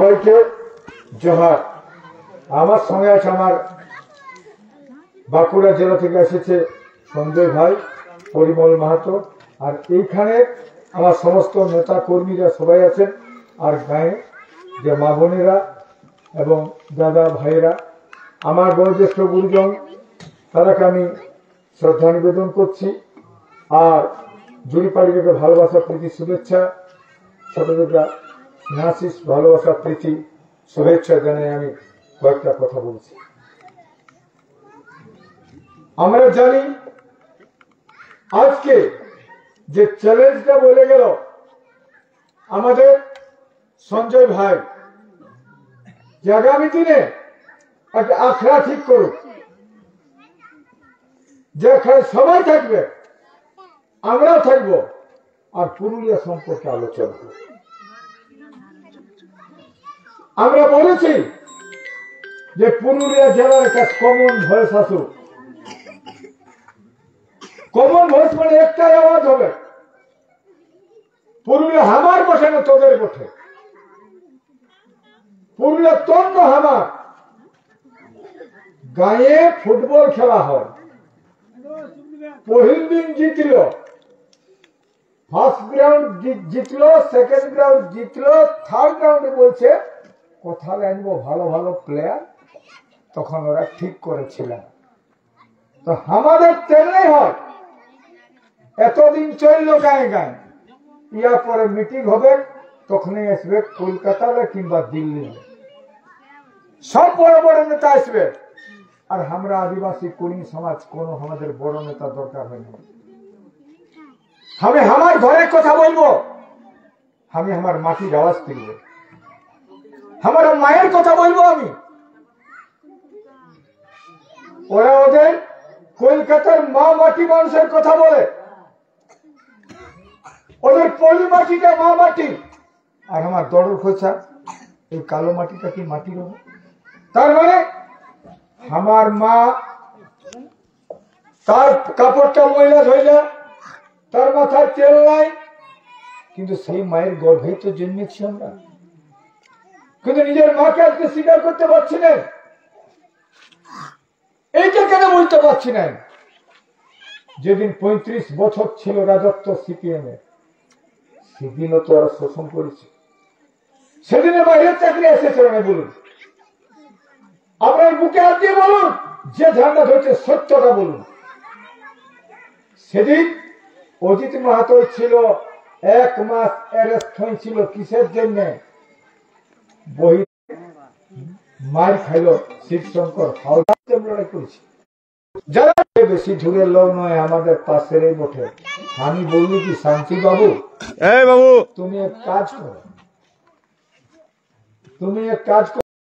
সবাইকে জোহার। আমার সঙ্গে আছে আমার বাঁকুড়া জেলা থেকে এসেছে সঞ্জয় ভাই, পরিমল মাহাতো, আর এইখানে আমার সমস্ত নেতা কর্মীরা সবাই আছেন, আর গায়ে যে মা বোনেরা এবং দাদা ভাইয়েরা, আমার বয়োজ্যেষ্ঠ গুরুজন, তারাকে আমি শ্রদ্ধা নিবেদন করছি। আর জুড়িপাড়িকে ভালোবাসা, প্রীতি, শুভেচ্ছা, ছোটদেরটা নাসিস ভালোবাসা, প্রীতি, শুভেচ্ছা জানাই আমি কয়েকটা কথা বলছি। আমরা জানি আজকে যে চ্যালেঞ্জটা বলে গেল আমাদের সঞ্জয় ভাই, যে আগামী দিনে একটা আখড়া ঠিক করুক, যে আখড়ায় সবাই থাকবে, আমরাও থাকবো, আর পুরুলিয়া সম্পর্কে আলোচনা করব। আমরা বলেছি যে পুরুলিয়া জেলার একটা কমন ভয়েস আসুক। কমন ভয়েস মানে একটাই আওয়াজ হবে, পুরুলিয়া হামার বসে না তোদের বসে, পুরুলিয়া তন্ন হামার। গায়ে ফুটবল খেলা হয়, পহিল দিন জিতল, ফার্স্ট গ্রাউন্ড জিতলো, সেকেন্ড গ্রাউন্ড জিতলো, থার্ড রাউন্ডে বলছে কোথায় আনবো ভালো ভালো প্লেয়ার, তখন ওরা ঠিক করেছিলেন। তো আমাদের তেমনি হয়, এতদিন চললো গায়ে গায়ে, ইয়ার পরে মিটিং হবে, তখনই আসবে কলকাতাতে কিংবা দিল্লিতে, সব বড় বড় নেতা আসবে, আর আমরা আদিবাসী কুড়ি সমাজ কোনো আমাদের বড় নেতা দরকার হয় না। আমি আমার ঘরের কথা বলবো, আমি আমার মাটির আওয়াজ তুলব, আমার মায়ের কথা বলবো আমি। ওরা ওদের কলকাতার মা মাটি মানুষের কথা বলে, ওদের পলি মাটিটা মা মাটি, আর আমার দড়র খোঁচা এই কালো মাটিটা কি মাটি হবে? তার মানে আমার মা, তার কাপড়টা ময়লা ধইলা, তার মাথায় তেল নাই, কিন্তু সেই মায়ের গর্ভেই তো জন্মেছি আমরা, কিন্তু নিজের মাকে আজকে স্বীকার করতে পারছি না। এইটা কেন বলতে পারছি না? যেদিন 35 বছর ছিল রাজত্ব সিপিএম এর, সেদিনও তো ওরা শোষণ করেছে। সেদিনে বাইরের চাকরি এসেছে না, বলুন আপনার বুকে হাত দিয়ে বলুন, যে ঝান্ডা ধরছে সত্যটা বলুন। সেদিন অজিত মাহাতো ছিল 1 মাস অ্যারেস্ট হয়েছিল, কিসের জন্য? বই মার খাইল শিবশঙ্কর, লড়াই করেছি। যারা বেশি ঝুড়ের লোক নয়, আমাদের পাশের এই বটে। আমি বললি কি শান্তি বাবু, এই বাবু তুমি এক কাজ করো, তুমি এক কাজ করো।